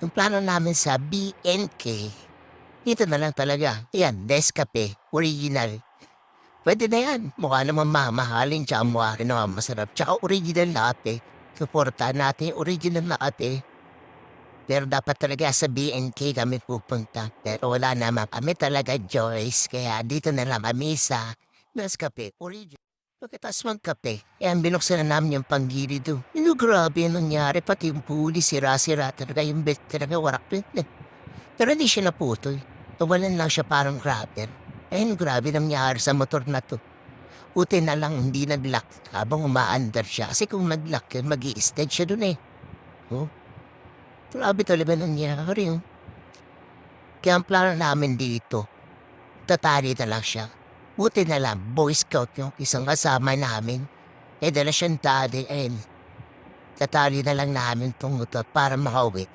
Yung plano namin sa BNK, dito na lang talaga. Yan, Nescafe, original. Pwede na yan. Mukha naman mamahalin, tsaka mukha rin naman masarap. Tsaka original latte. Suportahan natin yung original latte. Pero dapat talaga sa BNK kami pupunta. Pero wala naman kami talaga choice. Kaya dito na lang kami sa Nescafe, original. Pagkatapos magkape, binuksan na namin yung panggili doon. Grabe yung nangyari, pati yung puli, sira-sira talaga yung belt talaga, warak print na. Pero hindi siya naputol. Tawalan lang siya parang rubber. Grabe nangyari sa motor na to. Buti na lang hindi nag-lock habang umaandar siya. Kasi kung nag-lock yun, mag-i-stead siya dun eh. Oh, grabe talaga nangyari yun. Kaya ang plano namin dito, tatali na lang siya. Buti na lang, Boy Scout yung isang kasama namin. Dala siyang tali, tatali na lang namin tong motor para makauwi.